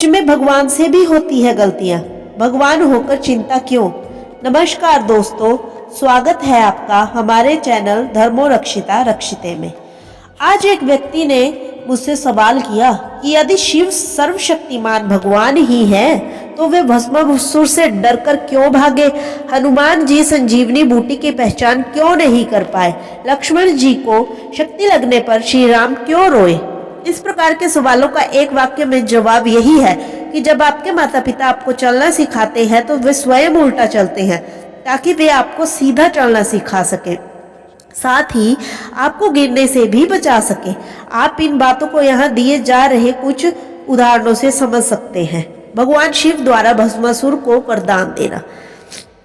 में भगवान से भी होती है गलतियां, भगवान होकर चिंता क्यों। नमस्कार दोस्तों, स्वागत है आपका हमारे चैनल धर्मो रक्षिता रक्षिते में। आज एक व्यक्ति ने मुझसे सवाल किया कि यदि शिव सर्वशक्तिमान भगवान ही हैं तो वे भस्मासुर से डरकर क्यों भागे। हनुमान जी संजीवनी बूटी की पहचान क्यों नहीं कर पाए। लक्ष्मण जी को शक्ति लगने पर श्री राम क्यों रोए। इस प्रकार के सवालों का एक वाक्य में जवाब यही है कि जब आपके माता पिता आपको चलना सिखाते हैं तो वे स्वयं उल्टा चलते हैं ताकि वे आपको सीधा चलना सिखा सके, साथ ही आपको गिरने से भी बचा सके। आप इन बातों को यहाँ दिए जा रहे कुछ उदाहरणों से समझ सकते हैं। भगवान शिव द्वारा भस्मासुर को वरदान देना।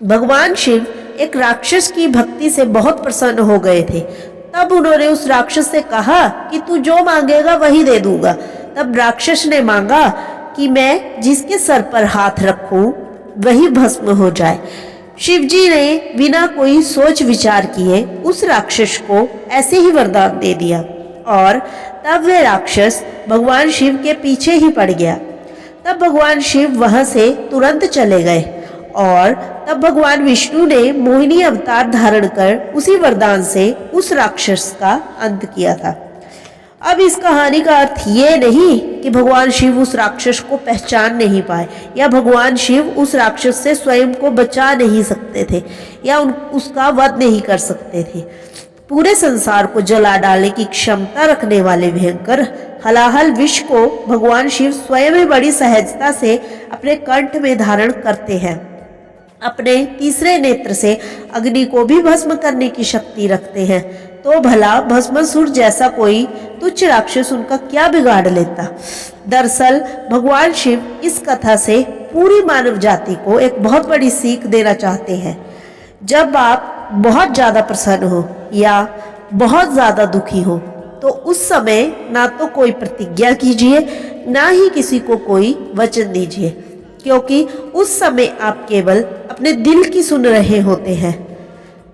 भगवान शिव एक राक्षस की भक्ति से बहुत प्रसन्न हो गए थे। तब उन्होंने उस राक्षस से कहा कि तू जो मांगेगा वही दे दूंगा। तब राक्षस ने मांगा कि मैं जिसके सर पर हाथ रखूं वही भस्म हो जाए। शिवजी ने बिना कोई सोच विचार किए उस राक्षस को ऐसे ही वरदान दे दिया और तब वह राक्षस भगवान शिव के पीछे ही पड़ गया। तब भगवान शिव वहां से तुरंत चले गए और तब भगवान विष्णु ने मोहिनी अवतार धारण कर उसी वरदान से उस राक्षस का अंत किया था। अब इस कहानी का अर्थ ये नहीं कि भगवान शिव उस राक्षस को पहचान नहीं पाए या भगवान शिव उस राक्षस से स्वयं को बचा नहीं सकते थे या उसका वध नहीं कर सकते थे। पूरे संसार को जला डालने की क्षमता रखने वाले भयंकर हलाहल विष को भगवान शिव स्वयं ही बड़ी सहजता से अपने कंठ में धारण करते हैं। अपने तीसरे नेत्र से अग्नि को भी भस्म करने की शक्ति रखते हैं, तो भला भस्मासुर जैसा कोई तुच्छ राक्षस उनका क्या बिगाड़ लेता। दरअसल भगवान शिव इस कथा से पूरी मानव जाति को एक बहुत बड़ी सीख देना चाहते हैं। जब आप बहुत ज्यादा प्रसन्न हो या बहुत ज्यादा दुखी हो तो उस समय ना तो कोई प्रतिज्ञा कीजिए ना ही किसी को कोई वचन दीजिए, क्योंकि उस समय आप केवल अपने दिल की सुन रहे होते हैं।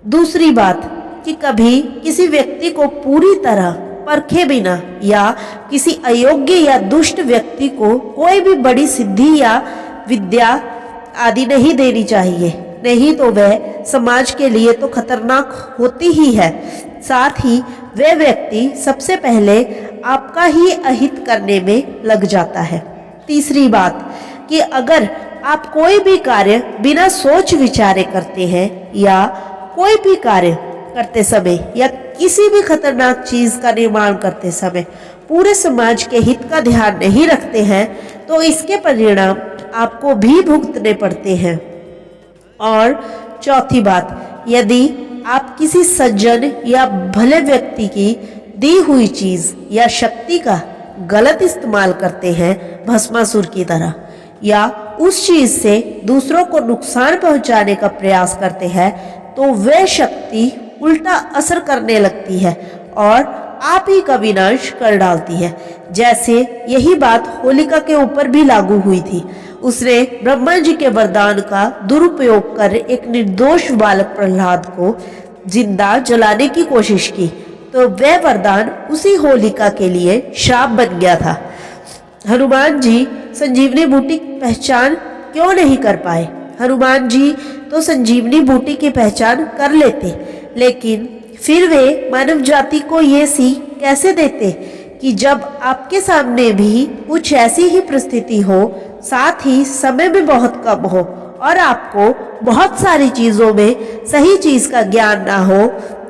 दूसरी बात कि कभी किसी व्यक्ति को पूरी तरह परखे बिना या किसी अयोग्य या दुष्ट व्यक्ति को कोई भी बड़ी सिद्धि या विद्या आदि नहीं देनी चाहिए, नहीं तो वह समाज के लिए तो खतरनाक होती ही है, साथ ही वह व्यक्ति सबसे पहले आपका ही अहित करने में लग जाता है। तीसरी बात कि अगर आप कोई भी कार्य बिना सोच विचारे करते हैं या कोई भी कार्य करते समय या किसी भी खतरनाक चीज का निर्माण करते समय पूरे समाज के हित का ध्यान नहीं रखते हैं तो इसके परिणाम आपको भी भुगतने पड़ते हैं। और चौथी बात, यदि आप किसी सज्जन या भले व्यक्ति की दी हुई चीज या शक्ति का गलत इस्तेमाल करते हैं भस्मासुर की तरह या उस चीज से दूसरों को नुकसान पहुंचाने का प्रयास करते हैं तो वह शक्ति उल्टा असर करने लगती है और आप ही का विनाश कर डालती है। जैसे यही बात होलिका के ऊपर भी लागू हुई थी। उसने ब्रह्मा जी के वरदान का दुरुपयोग कर एक निर्दोष बालक प्रहलाद को जिंदा जलाने की कोशिश की तो वह वरदान उसी होलिका के लिए श्राप बन गया था। हनुमान जी संजीवनी बूटी की पहचान क्यों नहीं कर पाए। हनुमान जी तो संजीवनी बूटी की पहचान कर लेते, लेकिन फिर वे मानव जाति को ये सीख कैसे देते कि जब आपके सामने भी कुछ ऐसी ही परिस्थिति हो, साथ ही समय भी बहुत कम हो और आपको बहुत सारी चीजों में सही चीज का ज्ञान ना हो,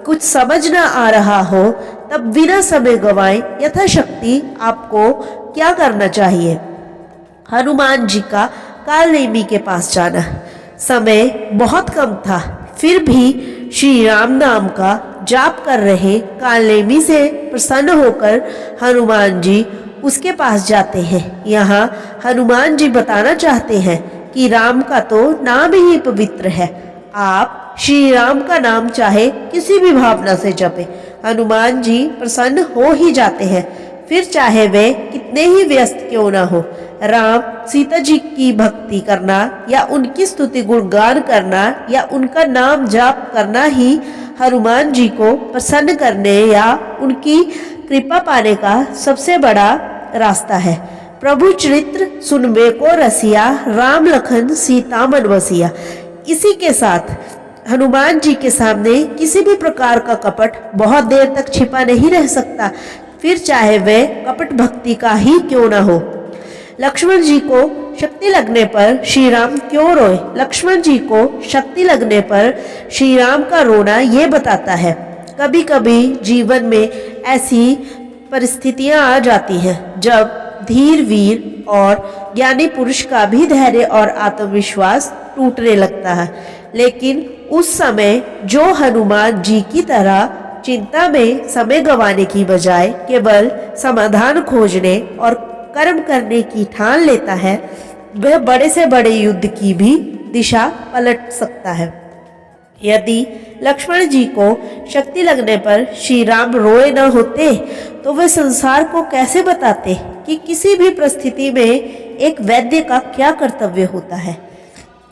कुछ समझ ना आ रहा हो, तब बिना समय गवाए यथाशक्ति आपको क्या करना चाहिए। हनुमान जी का कालनेमी के पास जाना। समय बहुत कम था, फिर भी श्री राम नाम का जाप कर रहे कालनेमी से प्रसन्न होकर हनुमान जी उसके पास जाते हैं। यहाँ हनुमान जी बताना चाहते हैं कि राम का तो नाम ही पवित्र है। आप श्री राम का नाम चाहे किसी भी भावना से जपे, हनुमान जी प्रसन्न हो ही जाते हैं, फिर चाहे वे कितने ही व्यस्त क्यों ना हो। राम सीता जी की भक्ति करना या उनकी स्तुति गुणगान करना या उनका नाम जाप करना ही हनुमान जी को प्रसन्न करने या उनकी कृपा पाने का सबसे बड़ा रास्ता है। प्रभु चरित्र सुनबे को रसिया, राम लखन सीता मन बसिया। इसी के साथ हनुमान जी के सामने किसी भी प्रकार का कपट बहुत देर तक छिपा नहीं रह सकता, फिर चाहे वह कपट भक्ति का ही क्यों न हो। लक्ष्मण जी को शक्ति लगने पर श्री राम क्यों रोए? लक्ष्मण जी को शक्ति लगने पर श्री राम का रोना ये बताता है कभी कभी जीवन में ऐसी परिस्थितियां आ जाती हैं जब धीर वीर और ज्ञानी पुरुष का भी धैर्य और आत्मविश्वास टूटने लगता है, लेकिन उस समय जो हनुमान जी की तरह चिंता में समय गंवाने की बजाय केवल समाधान खोजने और कर्म करने की ठान लेता है, वह बड़े से बड़े युद्ध की भी दिशा पलट सकता है। यदि लक्ष्मण जी को शक्ति लगने पर श्री राम रोए न होते तो वे संसार को कैसे बताते कि किसी भी परिस्थिति में एक वैद्य का क्या कर्तव्य होता है?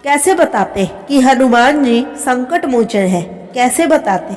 कैसे बताते कि हनुमान जी संकट मोचन है? कैसे बताते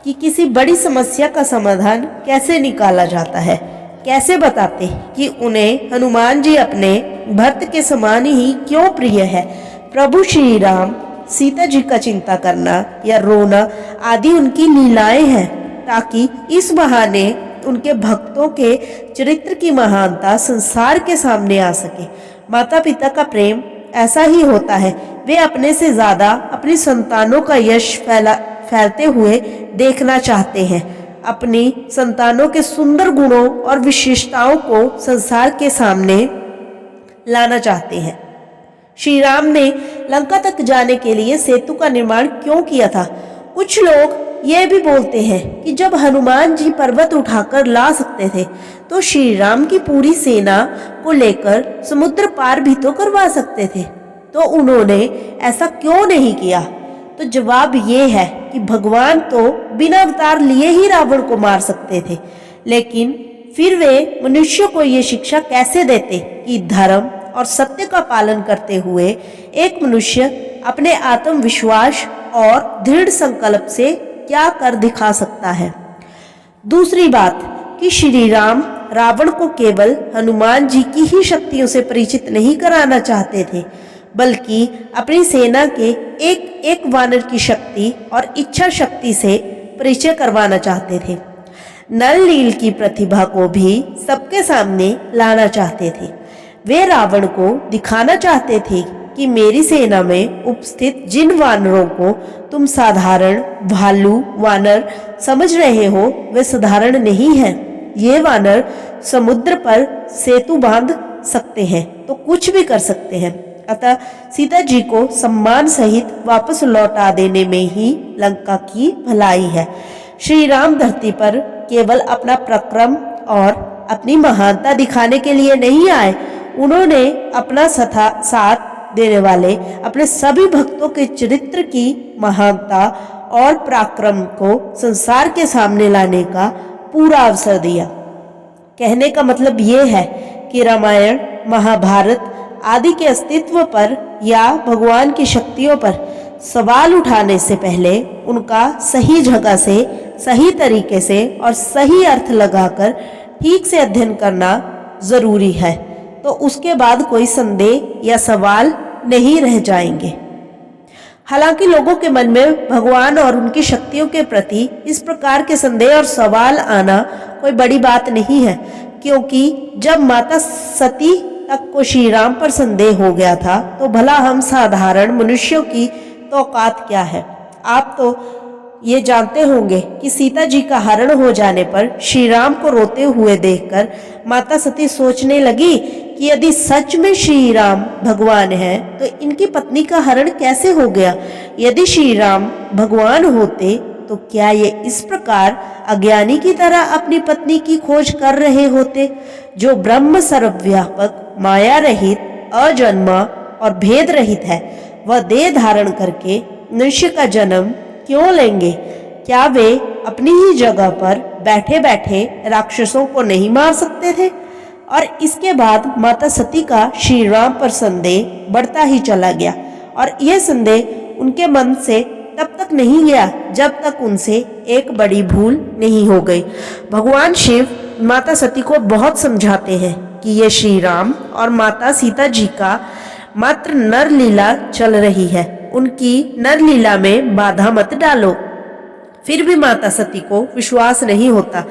कि किसी बड़ी समस्या का समाधान कैसे निकाला जाता है? कैसे बताते कि उन्हें हनुमान जी अपने भक्त के समान ही क्यों प्रिय है? प्रभु श्री राम सीता जी का चिंता करना या रोना आदि उनकी लीलाएं हैं, ताकि इस बहाने उनके भक्तों के चरित्र की महानता संसार के सामने आ सके। माता पिता का प्रेम ऐसा ही होता है, वे अपने से ज्यादा अपनी संतानों का यश फैलते हुए देखना चाहते हैं, अपनी संतानों के सुंदर गुणों और विशेषताओं को संसार के सामने लाना चाहते हैं। श्री राम ने लंका तक जाने के लिए सेतु का निर्माण क्यों किया था? कुछ लोग ये भी बोलते हैं कि जब हनुमान जी पर्वत उठाकर ला सकते थे तो श्री राम की पूरी सेना को लेकर समुद्र पार भी तो करवा सकते थे, तो उन्होंने ऐसा क्यों नहीं किया? तो जवाब ये है कि भगवान तो बिना अवतार लिए ही रावण को मार सकते थे, लेकिन फिर वे मनुष्य को ये शिक्षा कैसे देते कि धर्म और सत्य का पालन करते हुए एक मनुष्य अपने आत्मविश्वास और दृढ़ संकल्प से क्या कर दिखा सकता है। दूसरी बात कि श्री राम रावण को केवल हनुमान जी की ही शक्तियों से परिचित नहीं कराना चाहते थे, बल्कि अपनी सेना के एक एक वानर की शक्ति और इच्छा शक्ति से परिचय करवाना चाहते थे। नल नील की प्रतिभा को भी सबके सामने लाना चाहते थे। वे रावण को दिखाना चाहते थे कि मेरी सेना में उपस्थित जिन वानरों को तुम साधारण भालू वानर समझ रहे हो वे साधारण नहीं हैं। ये वानर समुद्र पर सेतु बांध सकते हैं तो कुछ भी कर सकते हैं। अतः सीता जी को सम्मान सहित वापस लौटा देने में ही लंका की भलाई है। श्री राम धरती पर केवल अपना पराक्रम और अपनी महानता दिखाने के लिए नहीं आए, उन्होंने अपना साथ देने वाले अपने सभी भक्तों के चरित्र की महानता और पराक्रम को संसार के सामने लाने का पूरा अवसर दिया। कहने का मतलब ये है कि रामायण महाभारत आदि के अस्तित्व पर या भगवान की शक्तियों पर सवाल उठाने से पहले उनका सही जगह से सही तरीके से और सही अर्थ लगाकर ठीक से अध्ययन करना जरूरी है, तो उसके बाद कोई संदेह या सवाल नहीं रह जाएंगे। हालांकि लोगों के मन में भगवान और उनकी शक्तियों के प्रति इस प्रकार के संदेह और सवाल आना कोई बड़ी बात नहीं है, क्योंकि जब माता सती तक को श्री राम पर संदेह हो गया था तो भला हम साधारण मनुष्यों की तो औकात क्या है। आप तो ये जानते होंगे कि सीता जी का हरण हो जाने पर श्री राम को रोते हुए देखकर माता सती सोचने लगी कि यदि सच में श्री राम भगवान हैं तो इनकी पत्नी का हरण कैसे हो गया। यदि श्री राम भगवान होते तो क्या ये इस प्रकार अज्ञानी की तरह अपनी पत्नी की खोज कर रहे होते, जो ब्रह्म सर्वव्यापक माया रहित अजन्मा और भेद रहित है। वह देह धारण करके मनुष्य का जन्म क्यों लेंगे? क्या वे अपनी ही जगह पर बैठे बैठे राक्षसों को नहीं मार सकते थे? और इसके बाद माता सती का श्री राम पर संदेह बढ़ता ही चला गया, और यह संदेह उनके मन से तब तक नहीं गया जब तक उनसे एक बड़ी भूल नहीं हो गई। भगवान शिव माता सती को बहुत समझाते हैं कि ये श्री राम और माता सीता जी का मात्र नर लीला चल रही है, उनकी नर लीला में बाधा मत डालो। फिर भी माता सती को विश्वास नहीं होता।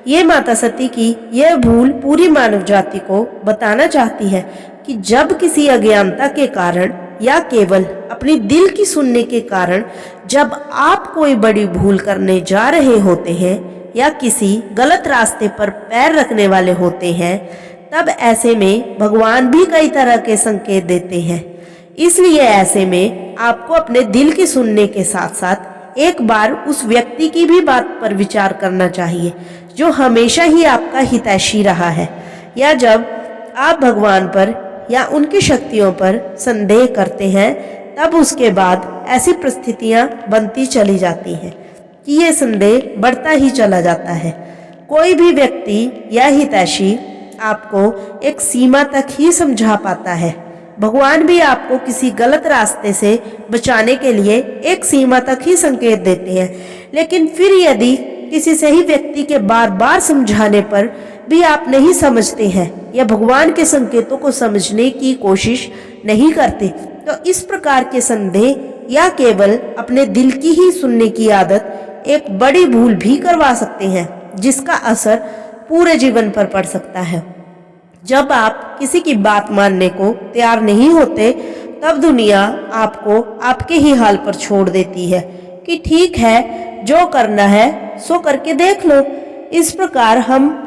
ये माता सती की यह भूल पूरी मानव जाति को बताना चाहती है कि जब किसी अज्ञानता के कारण या केवल अपनी दिल की सुनने के कारण जब आप कोई बड़ी भूल करने जा रहे होते हैं या किसी गलत रास्ते पर पैर रखने वाले होते हैं, तब ऐसे में भगवान भी कई तरह के संकेत देते हैं। इसलिए ऐसे में आपको अपने दिल की सुनने के साथ साथ एक बार उस व्यक्ति की भी बात पर विचार करना चाहिए जो हमेशा ही आपका हितैषी रहा है। या जब आप भगवान पर या उनकी शक्तियों पर संदेह करते हैं, तब उसके बाद ऐसी परिस्थितियां बनती चली जाती हैं कि ये संदेह बढ़ता ही चला जाता है। कोई भी व्यक्ति या हितैषी आपको एक सीमा तक ही समझा पाता है। भगवान भी आपको किसी गलत रास्ते से बचाने के लिए एक सीमा तक ही संकेत देते हैं, लेकिन फिर यदि किसी सही व्यक्ति के बार बार समझाने पर भी आप नहीं समझते हैं या भगवान के संकेतों को समझने की कोशिश नहीं करते, तो इस प्रकार के संदेह या केवल अपने दिल की ही सुनने की आदत एक बड़ी भूल भी करवा सकते हैं, जिसका असर पूरे जीवन पर पड़ सकता है। जब आप किसी की बात मानने को तैयार नहीं होते, तब दुनिया आपको आपके ही हाल पर छोड़ देती है कि ठीक है, जो करना है सो करके देख लो। इस प्रकार हम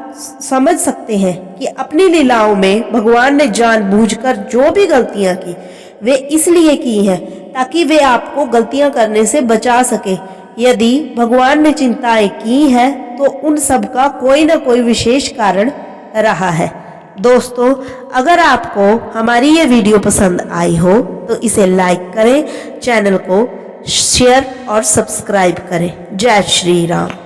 समझ सकते हैं कि अपनी लीलाओं में भगवान ने जानबूझकर जो भी गलतियां की वे इसलिए की हैं ताकि वे आपको गलतियां करने से बचा सके। यदि भगवान ने चिंताएं की हैं तो उन सब का कोई ना कोई विशेष कारण रहा है। दोस्तों, अगर आपको हमारी ये वीडियो पसंद आई हो तो इसे लाइक करें, चैनल को शेयर और सब्सक्राइब करें। जय श्री राम।